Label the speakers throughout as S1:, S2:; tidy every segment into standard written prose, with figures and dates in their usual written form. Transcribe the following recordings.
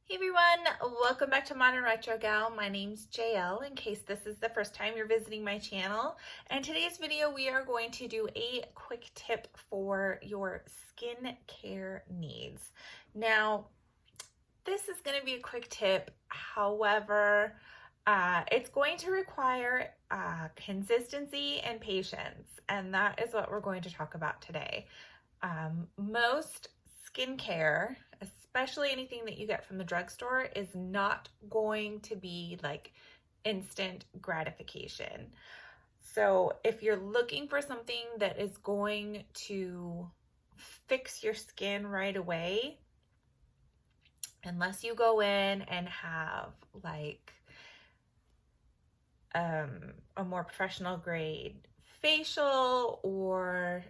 S1: Hey everyone, welcome back to Modern Retro Gal. My name's JL in case this is the first time you're visiting my channel. And today's video we are going to do a quick tip for your skin care needs. Now, this is going to be a quick tip, however, it's going to require consistency and patience, and that is what we're going to talk about today. Most skincare, especially anything that you get from the drugstore, is not going to be like instant gratification. So if you're looking for something that is going to fix your skin right away, unless you go in and have like a more professional grade facial or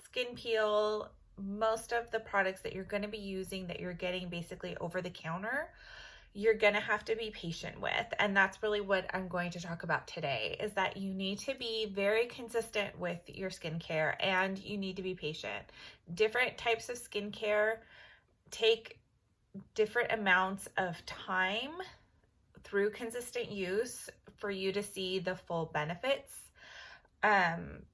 S1: skin peel, most of the products that you're going to be using that you're getting basically over the counter, you're going to have to be patient with. And that's really what I'm going to talk about today, is that you need to be very consistent with your skincare and you need to be patient. Different types of skincare take different amounts of time through consistent use for you to see the full benefits. And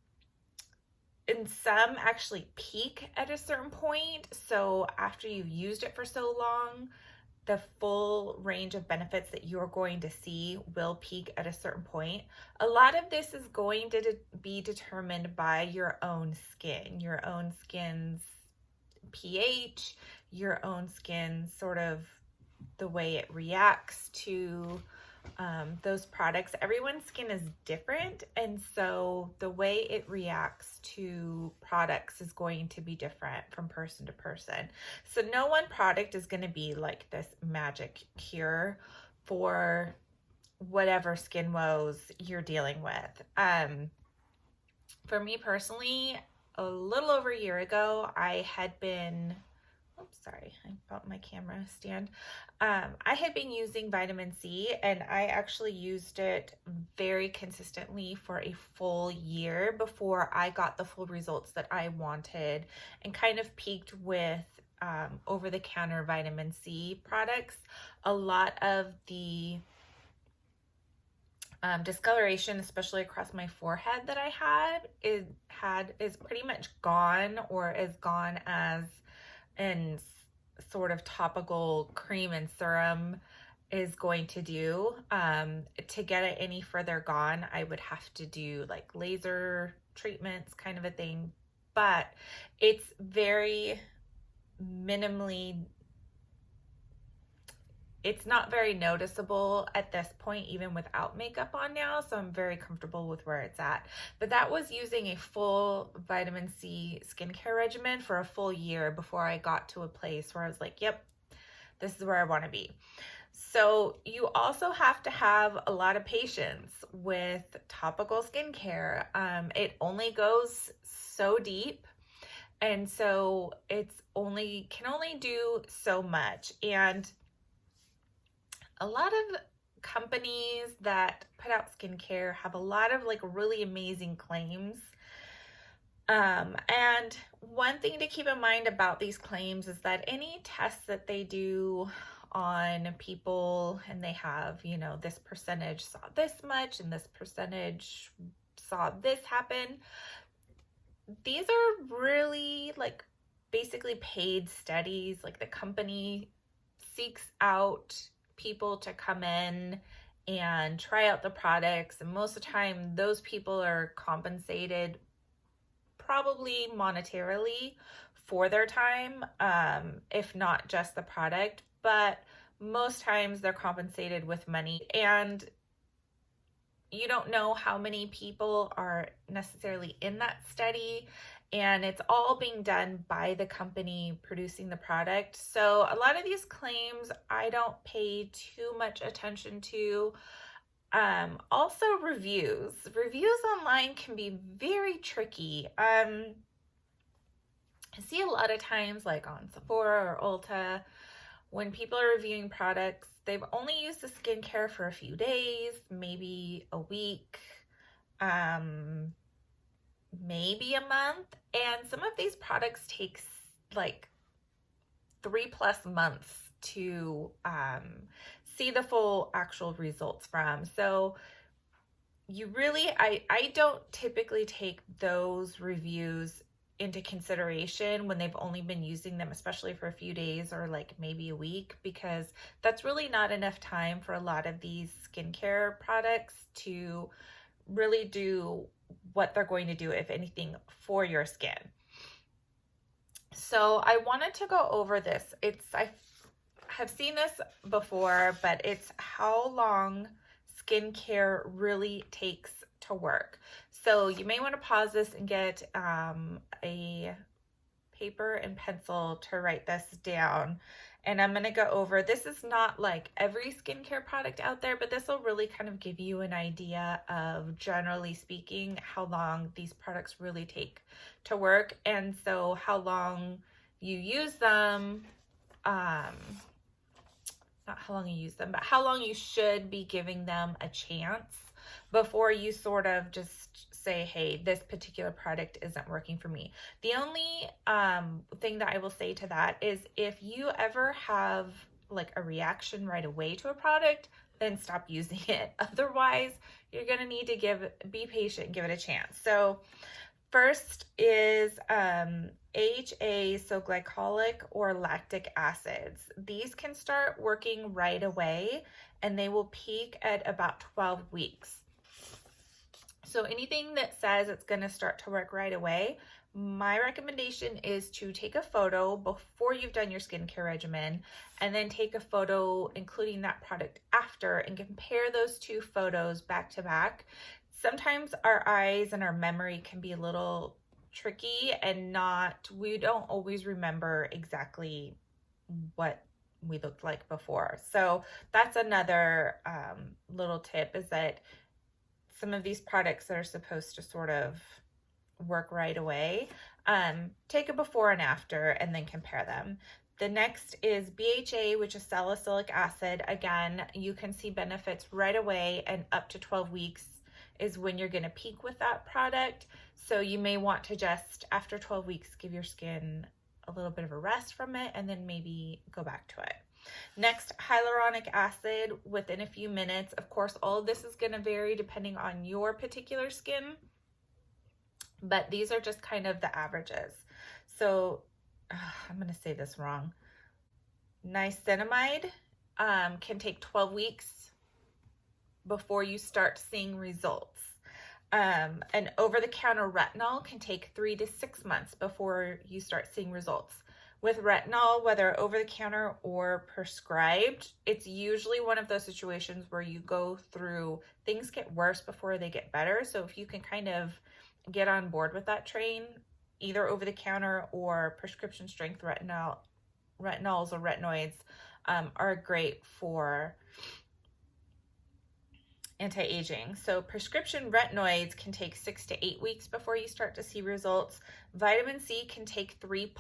S1: some actually peak at a certain point. So after you've used it for so long, the full range of benefits that you're going to see will peak at a certain point. A lot of this is going to be determined by your own skin's pH, your own skin, sort of the way it reacts to those products. Everyone's skin is different, and so the way it reacts to products is going to be different from person to person. So no one product is going to be like this magic cure for whatever skin woes you're dealing with. For me personally, a little over a year ago, I had been oops, sorry, I bought my camera stand. I had been using vitamin C, and I actually used it very consistently for a full year before I got the full results that I wanted, and kind of peaked with over-the-counter vitamin C products. A lot of the discoloration, especially across my forehead that I is pretty much gone, or as gone as and sort of topical cream and serum is going to do. To get it any further gone, I would have to do like laser treatments, kind of a thing, but it's very minimally, it's not very noticeable at this point, even without makeup on now, so I'm very comfortable with where it's at. But that was using a full vitamin C skincare regimen for a full year before I got to a place where I was like, yep, this is where I want to be. So you also have to have a lot of patience with topical skincare. It only goes so deep, and so can only do so much. And a lot of companies that put out skincare have a lot of like really amazing claims. And one thing to keep in mind about these claims is that any tests that they do on people, and they have, this percentage saw this much and this percentage saw this happen, these are really like basically paid studies. Like the company seeks out people to come in and try out the products, and most of the time those people are compensated probably monetarily for their time, if not just the product, but most times they're compensated with money. And you don't know how many people are necessarily in that study, and it's all being done by the company producing the product. So a lot of these claims I don't pay too much attention to. Also reviews. Reviews online can be very tricky. I see a lot of times like on Sephora or Ulta, when people are reviewing products, they've only used the skincare for a few days, maybe a week, maybe a month. And some of these products take like 3+ months to see the full actual results from. So you really, I don't typically take those reviews into consideration when they've only been using them, especially for a few days or like maybe a week, because that's really not enough time for a lot of these skincare products to really do what they're going to do, if anything, for your skin. So I wanted to go over this. I have seen this before, but it's how long skincare really takes to work. So you may want to pause this and get a paper and pencil to write this down. And I'm going to go over, this is not like every skincare product out there, but this will really kind of give you an idea of, generally speaking, how long these products really take to work. And so how long you use them, not how long you use them, but how long you should be giving them a chance before you sort of just say, hey, this particular product isn't working for me. The only thing that I will say to that is, if you ever have like a reaction right away to a product, then stop using it. Otherwise, you're going to need to be patient, give it a chance. So first is AHA, so glycolic or lactic acids. These can start working right away, and they will peak at about 12 weeks. So anything that says it's going to start to work right away, my recommendation is to take a photo before you've done your skincare regimen, and then take a photo including that product after, and compare those two photos back to back. Sometimes our eyes and our memory can be a little tricky, and we don't always remember exactly what we looked like before. So that's another little tip, is that some of these products that are supposed to sort of work right away, take a before and after and then compare them. The next is BHA, which is salicylic acid. Again, you can see benefits right away, and up to 12 weeks is when you're going to peak with that product. So you may want to just, after 12 weeks, give your skin a little bit of a rest from it, and then maybe go back to it. Next, hyaluronic acid within a few minutes. Of course, all of this is going to vary depending on your particular skin, but these are just kind of the averages. So I'm going to say this wrong. Niacinamide can take 12 weeks before you start seeing results. An over-the-counter retinol can take 3 to 6 months before you start seeing results. With retinol, whether over-the-counter or prescribed, it's usually one of those situations where you go through, things get worse before they get better. So if you can kind of get on board with that train, either over-the-counter or prescription strength retinols or retinoids are great for anti-aging. So prescription retinoids can take 6 to 8 weeks before you start to see results. Vitamin C can take 3+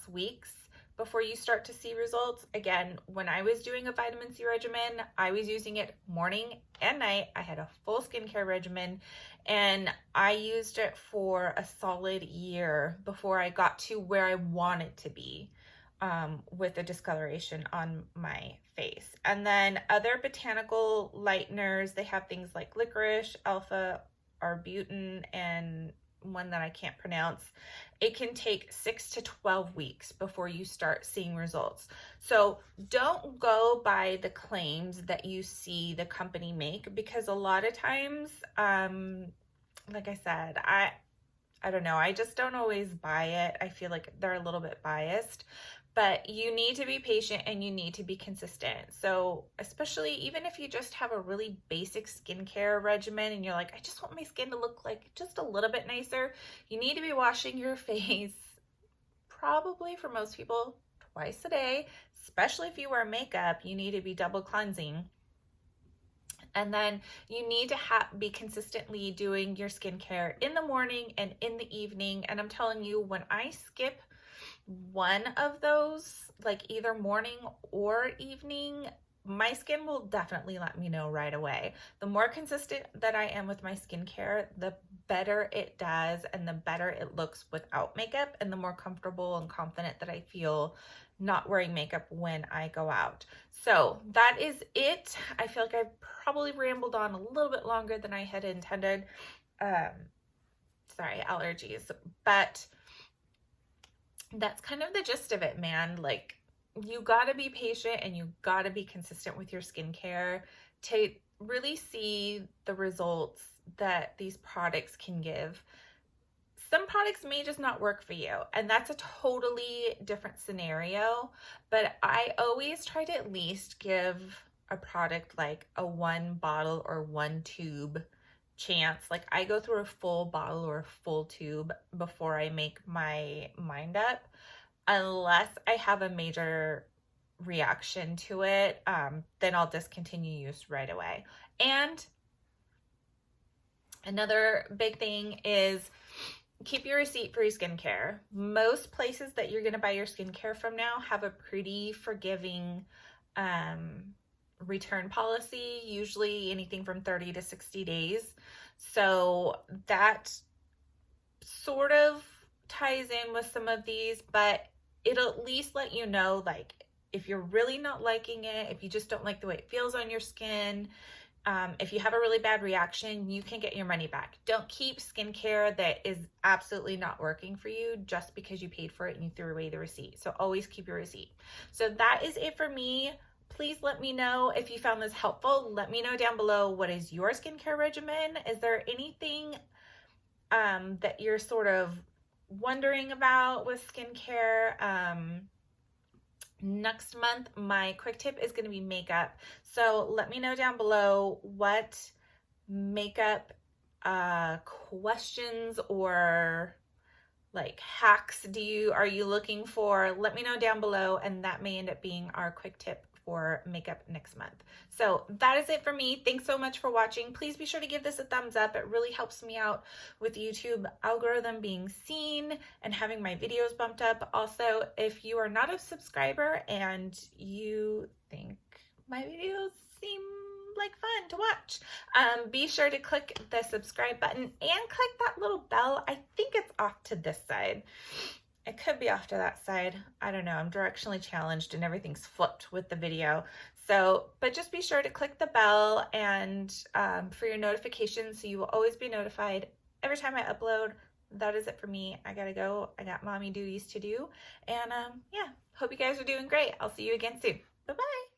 S1: weeks before you start to see results. Again, when I was doing a vitamin C regimen, I was using it morning and night. I had a full skincare regimen, and I used it for a solid year before I got to where I wanted to be with the discoloration on my face. And then other botanical lighteners, they have things like licorice, alpha arbutin, and one that I can't pronounce. It can take 6 to 12 weeks before you start seeing results. So don't go by the claims that you see the company make, because a lot of times, like I said, I don't know, I just don't always buy it. I feel like they're a little bit biased. But you need to be patient and you need to be consistent. So especially even if you just have a really basic skincare regimen and you're like, I just want my skin to look like just a little bit nicer, you need to be washing your face, probably for most people, twice a day. Especially if you wear makeup, you need to be double cleansing. And then you need to be consistently doing your skincare in the morning and in the evening. And I'm telling you, when I skip one of those, like either morning or evening, my skin will definitely let me know right away. The more consistent that I am with my skincare, the better it does and the better it looks without makeup, and the more comfortable and confident that I feel not wearing makeup when I go out. So that is it. I feel like I've probably rambled on a little bit longer than I had intended. Sorry, allergies. But that's kind of the gist of it, man. Like, you gotta be patient and you gotta be consistent with your skincare to really see the results that these products can give. Some products may just not work for you, and that's a totally different scenario, but I always try to at least give a product like a 1 bottle or 1 tube chance. Like, I go through a full bottle or a full tube before I make my mind up, unless I have a major reaction to it. Then I'll discontinue use right away. And another big thing is keep your receipt for your skincare. Most places that you're going to buy your skincare from now have a pretty forgiving return policy, usually anything from 30 to 60 days. So that sort of ties in with some of these, but it'll at least let you know, like, if you're really not liking it, if you just don't like the way it feels on your skin, if you have a really bad reaction, you can get your money back. Don't keep skincare that is absolutely not working for you just because you paid for it and you threw away the receipt. So always keep your receipt. So that is it for me. Please let me know if you found this helpful. Let me know down below, what is your skincare regimen? Is there anything that you're sort of wondering about with skincare? Next month, my quick tip is going to be makeup. So let me know down below what makeup questions or like hacks are you looking for. Let me know down below, and that may end up being our quick tip for makeup next month. So that is it for me. Thanks so much for watching. Please be sure to give this a thumbs up. It really helps me out with the YouTube algorithm being seen and having my videos bumped up. Also, if you are not a subscriber and you think my videos seem like fun to watch, be sure to click the subscribe button and click that little bell. I think it's off to this side. It could be off to that side. I don't know. I'm directionally challenged and everything's flipped with the video. So, but just be sure to click the bell and for your notifications, so you will always be notified every time I upload. That is it for me. I gotta go. I got mommy duties to do. And yeah, hope you guys are doing great. I'll see you again soon. Bye-bye.